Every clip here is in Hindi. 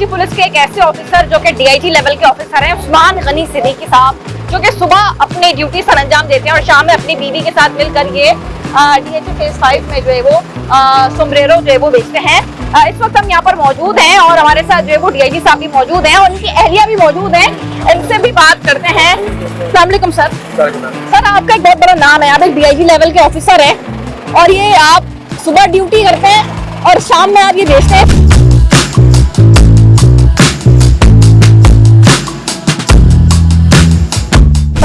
कराची पुलिस के एक ऐसे ऑफिसर जो कि डीआईजी लेवल के ऑफिसर हैं, उस्मान गनी सिद्दीकी साहब, जो कि सुबह अपने ड्यूटी सर अंजाम देते हैं और शाम में अपनी बीवी के साथ मिलकर ये डीएचओ फेज 5 में जो है वो सोमब्रेरो जो है वो बेचते हैं। इस वक्त हम यहाँ पर मौजूद हैं और हमारे साथ जो है वो डीआईजी साहब भी मौजूद हैं और उनकी अहलिया भी मौजूद हैं। इनसे भी बात करते हैं। अस्सलाम वालेकुम सर। सर, आपका एक बहुत बड़ा नाम है, आप एक डीआईजी लेवल के ऑफिसर हैं और ये आप सुबह ड्यूटी करते हैं और शाम में आप ये बेचते हैं।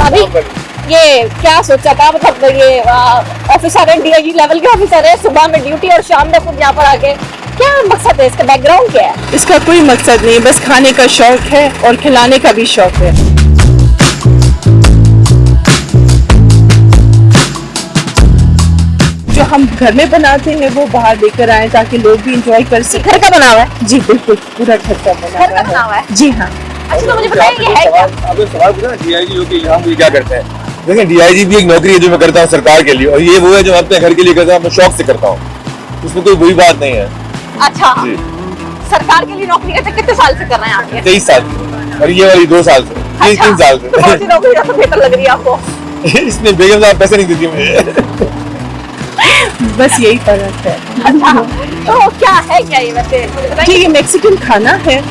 अभी ये क्या सोचा था, मतलब ये ऑफिसर है, डीआईजी लेवल के ऑफिसर है, सुबह में ड्यूटी और शाम में खुद यहाँ पर आके, क्या मकसद है इसका, बैकग्राउंड क्या है? इसका कोई मकसद नहीं, बस खाने का शौक है और खिलाने का भी शौक है। जो हम घर में बनाते हैं वो बाहर लेकर आए ताकि लोग भी इंजॉय कर सकें। घर का बना हुआ है? जी बिल्कुल, पूरा घर का बना हुआ है। जी हाँ। अच्छा, तो मुझे बताइए ये है क्या? आपने सवाल पूछा ना डीआईजी हो के यहाँ पे क्या करते हैं। देखिए, डीआईजी भी एक नौकरी है जो मैं करता हूँ सरकार के लिए, और ये वो है जो मैं अपने घर के लिए करता हूँ, अपने शौक से करता हूँ, उसमें कोई बुरी बात नहीं है। अच्छा, सरकार के लिए नौकरी करते कितने साल से कर रहे हैं आप ये? 23 साल से, और ये वाली 2 साल से, 3 साल से। तो कौन सी नौकरी ज्यादा बेहतर लग रही है आपको? इसमें बेगम साहब पैसे नहीं देती मुझे। बस यही फर्क है। अच्छा, तो क्या है क्या ये वैसे? जी, ये मैक्सिकन खाना है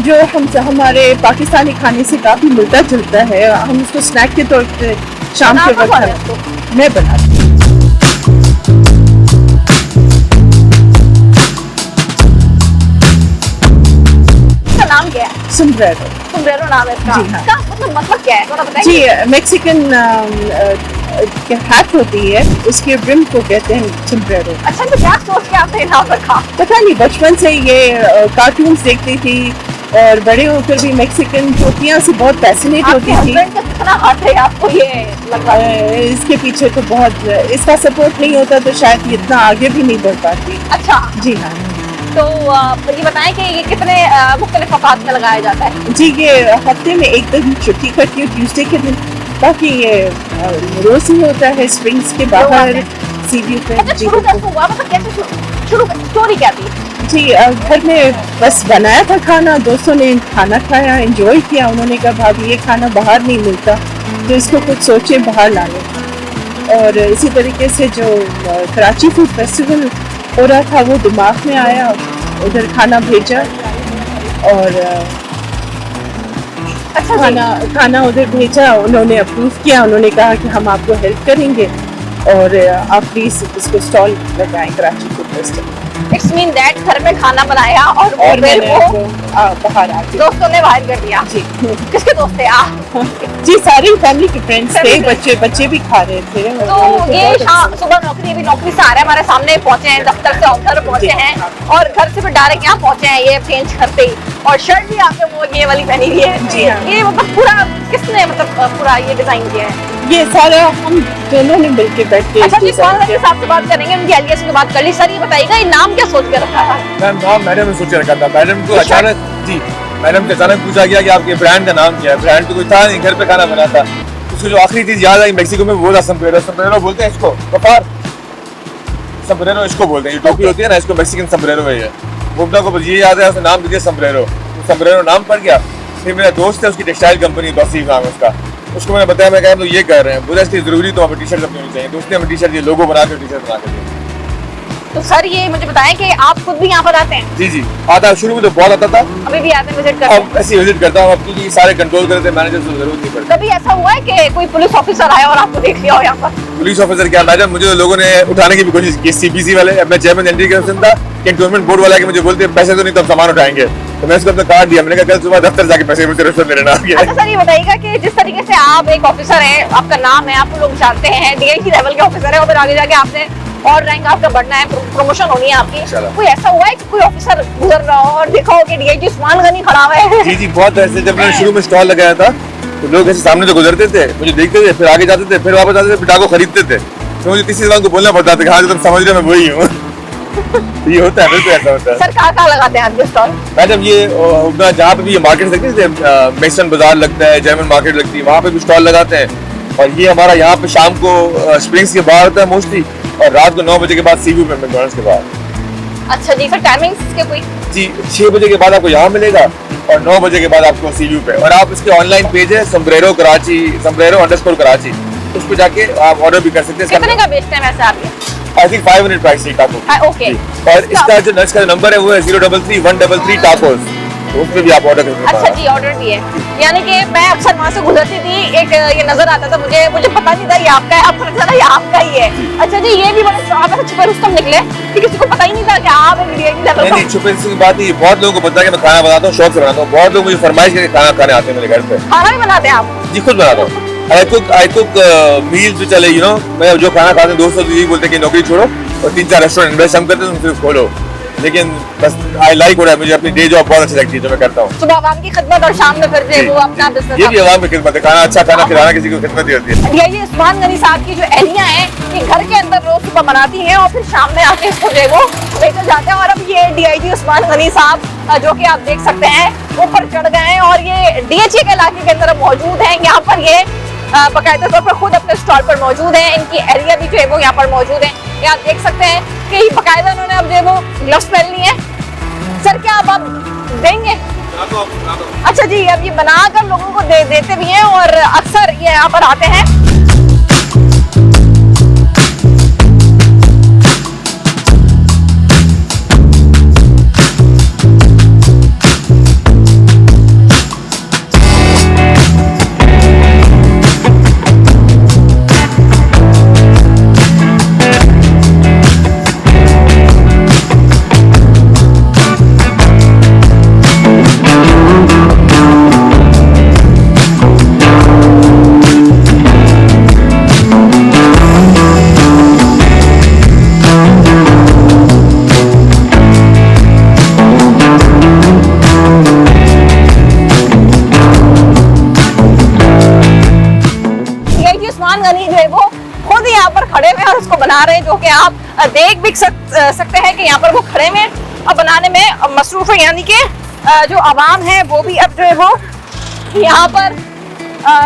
जो हमारे पाकिस्तानी खाने से काफी मिलता जुलता है। हम इसको स्नैक के तौर पे शाम के वक्त मैं बनाती हूँ। इसका नाम क्या है? सोमब्रेरो। सोमब्रेरो नाम है इसका। जी हाँ। इसका मतलब क्या है, थोड़ा बताइए। जी, मैक्सिकन हैट होती है, उसके रिम को कहते हैं सोमब्रेरो। अच्छा, तो क्या सोच के आपने नाम रखा? पता नहीं, बचपन से ये कार्टून्स देखती थी और बड़े होकर भी मैक्सिकन टोपियां से बहुत पैसिनेट होती थी। हस्बैंड का कितना हाथ है आपको ये लग रहा है? इसके पीछे तो बहुत, इसका सपोर्ट नहीं होता तो शायद इतना आगे भी नहीं बढ़ पाती। अच्छा, जी हाँ। तो ये बताएं कि ये कितने मुख्तलिफ औकात में लगाया जाता है? जी, ये हफ्ते में एक दिन छुट्टी करती हूँ, ट्यूसडे के दिन। बाकी ये रोज ही होता है स्प्रिंग्स के बाहर सी व्यू पे। अच्छा, शुरू कैसे हुआ, मतलब कैसे शुरू स्टोरी क्या थी? जी, घर में बस बनाया था खाना, दोस्तों ने खाना खाया, एंजॉय किया। उन्होंने कहा भाभी ये खाना बाहर नहीं मिलता, तो इसको कुछ सोचे बाहर लाने। और इसी तरीके से जो कराची फूड फेस्टिवल हो रहा था वो दिमाग में आया, उधर खाना भेजा और अच्छा, खाना उधर भेजा। उन्होंने अप्रूव किया, उन्होंने कहा कि हम आपको हेल्प करेंगे और आप प्लीज इसको स्टॉल लगाएं Karachi food festival. It's mean that घर में खाना बनाया और और फिर मैंने वो बाहर आ गया। दोस्तों ने बाहर कर दिया। जी किसके दोस्त थे आप? जी, सारी फैमिली के फ्रेंड्स थे, बच्चे भी खा रहे थे। तो ये सुबह नौकरी से आ रहे हैं, हमारे सामने पहुंचे हैं, दफ्तर से ऑफिसर पहुंचे हैं और घर से फिर डायरेक्ट यहाँ पहुंचे हैं ये चेंज करते ही, और शर्ट भी आपने वो ये वाली पहनी हुई है। जी हाँ। ये मतलब पूरा किसने मतलब पूरा ये डिजाइन किया है? ये सारा हम दोनों ने मिलके बैठ के। अच्छा जी, स्वागत है, साहब से बात करेंगे, उनकी अहलिया से बात कर ली। सर, ये बताइएगा ये नाम क्या सोच के रखा था? मैम, नाम मैडम ने सोच के रखा था। मैडम को अचानक, जी, मैडम से अचानक पूछा गया कि आपके ब्रांड का नाम क्या है। ब्रांड तो कोई था नहीं, घर पे खाना बना था। उसको जो आखिरी चीज याद आई मैक्सिको में, वो था समब्रेरो। समब्रेरो बोलते हैं इसको, कपार समब्रेरो इसको बोलते हैं। ये टोपी होती है ना, इसको मैक्सिकन समब्रेरो है। ये मुब्दा को ये याद है, उसने नाम दे दिया समब्रेरो। समब्रेरो नाम पड़ गया। फिर मेरा दोस्त है, उसकी टेक्सटाइल कंपनी तौसीफ नाम है उसका, उसको मैंने बताया, मैं कहा तो ये कर रहे हैं, बोला इसकी जरूरी तो हमें टी शर्ट अपनी होनी चाहिए। दोस्त ने हमें टी शर्ट, ये लोगो बना के टी शर्ट बना के दिया। तो सर, ये मुझे बताएं कि आप खुद भी यहाँ पर आते हैं? जी जी, आता शुरू में तो बहुत आता था, अभी भी आते हैं, विजिट करते हैं? अब ऐसे विजिट करता हूँ, अब क्योंकि सारे कंट्रोल करते हैं, मैनेजर से जरूरत नहीं पड़ती। कभी ऐसा हुआ है कि कोई पुलिस ऑफिसर आया और आपको देख लिया हो यहाँ पर? पुलिस ऑफिसर क्या मैडम, मुझे लोगों ने उठाने की भी कोशिश की, सीबीसी वाले। मैं चेयरमैन एंट्री कमीशन था, कैंटोनमेंट बोर्ड वाला के मुझे बोलते पैसे तो नहीं, तो हम सामान उठाएंगे। तो मैं उसको अपना कार्ड दिया, मैंने कहा कल सुबह दफ्तर जाके पैसे मुझे रिश्वत मेरे नाम किया। अच्छा सर, ये बताइएगा कि जिस तरीके से आप एक ऑफिसर हैं, आपका नाम है, आपको लोग जानते हैं, डीआईजी लेवल के ऑफिसर है, और फिर आगे जाके आपने और रैंक आपका बढ़ना है, प्रमोशन होनी है आपकी। कोई ऐसा हुआ है कि कोई ऑफिसर गुजर रहा हो और देखा हो कि डीआईजी उस्मान गनी खड़ा हुआ है? जी जी, बहुत ऐसे। जब मैंने शुरू में स्टॉल लगाया था तो लोग ऐसे सामने से गुजरते थे, मुझे देखते थे, फिर आगे जाते थे, फिर वापस आते थे, फिर डाको खरीदते थे। तो मुझे तीसरी बार को बोलना पड़ता था कि हाँ तुम समझ रहे हो, मैं वही हूँ। ये होता है, बिल्कुल ऐसा होता है। सर, कहाँ लगाते हैं आपके स्टॉल? मैडम, ये जहाँ पे भी ये मार्केट लगती है, मेसन बाजार लगता है, जर्मन मार्केट लगती है, वहाँ पे भी स्टॉल लगाते हैं। और ये हमारा यहाँ पे शाम को स्प्रिंग्स के बाहर होता है मोस्टली, और रात को 9 बजे के बाद सीव्यू पे मैकडॉनल्ड्स के बाहर। अच्छा जी, सर टाइमिंग्स इसके कोई? जी 6 बजे के बाद आपको यहाँ मिलेगा और 9 बजे के बाद आपको सी पे, और आप इसके ऑनलाइन पेज है समब्रेरो कराची, समब्रेरो_कराची, उस पर जाके आप ऑर्डर भी कर सकते हैं। कितने का बेचते हैं वैसे आप ये? आई थिंक 500 प्राइस है टाको। ओके। और इसका जो नक्श का नंबर है वो है 033-133 टाकोस, तो उस पर भी आप ऑर्डर कर सकते हैं। अच्छा जी, ऑर्डर भी है। यानी कि मैं अक्सर वहाँ से गुजरती थी, एक ये नजर आता था मुझे पता नहीं था ये आपका है, आपको लगता था ये आपका ही है। अच्छा जी, ये भी बड़े आप छुपे रुस्तम निकले कि किसी को पता ही नहीं था कि आप एक DIT लेवल का। नहीं, छुपे की बात नहीं, बहुत लोगों को पता है कि मैं खाना बनाता हूँ, शौक से बनाता हूँ। बहुत लोग मुझे फरमाइश करके खाना खाने आते हैं मेरे घर पे। खाना भी बनाते हैं आप? जी खुद बनाता हूँ। आई कुक मील्स जो चले, मैं जो खाना खाते हैं, दोस्तों यही बोलते हैं कि नौकरी छोड़ो और 3-4 रेस्टोरेंट इन्वेस्ट हम करते हैं, तुम सिर्फ खोलो। लेकिन बस आई लाइक हो रहा है, मुझे अपनी डे जॉब बहुत अच्छी लगती है जो मैं करता हूँ। सुबह आवाम की खिदमत और शाम में फिर जो है वो अपना बिजनेस। ये भी आवाम की खिदमत है, खाना अच्छा खाना खिलाना किसी को खिदमत ही होती है। DIT उस्मान गनी साहब की जो एहलियां हैं ये घर के अंदर रोज सुबह बनाती हैं और फिर शाम में आके इसको जो है वो बेचे जाते हैं। और अब ये DIT उस्मान गनी साहब जो कि आप देख सकते हैं ऊपर चढ़ गए हैं और ये DHA के इलाके के अंदर अब मौजूद हैं। यहाँ पर ये बाकायदा तौर पर खुद अपने स्टॉल पर मौजूद हैं, इनकी एरिया भी जो है वो यहाँ पर मौजूद है। ये आप देख सकते हैं कि बाकायदा उन्होंने अब जो है वो ग्लव्स पहन लिए हैं। सर क्या अब आप देंगे? अच्छा जी, अब ये बनाकर लोगों को देते भी हैं और अक्सर ये यहाँ पर आते हैं। बना रहे हैं, जो कि आप देख भी सकते हैं कि यहाँ पर वो खड़े में अब बनाने में मसरूफ है। यानी कि जो आवाम है वो भी अब जो है वो यहाँ पर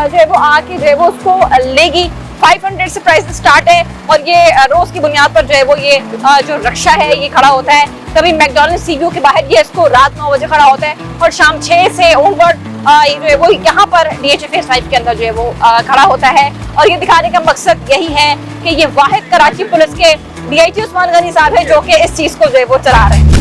जो है वो आके जो है वो उसको लेगी। 500 से प्राइस स्टार्ट है और ये रोज की बुनियाद पर जो है वो ये जो रक्षा है ये खड़ा होता है। कभी मैकडॉनल्ड CBO के बाहर ये इसको रात 9 बजे खड़ा होता है और शाम 6 से ओनवर्ड ये जो है वो यहाँ पर DHA फेज 5 के अंदर जो है वो खड़ा होता है। और ये दिखाने का मकसद यही है कि ये वाहिद कराची पुलिस के DIT उस्मान गनी साहब है जो कि इस चीज को जो है वो चला रहे हैं।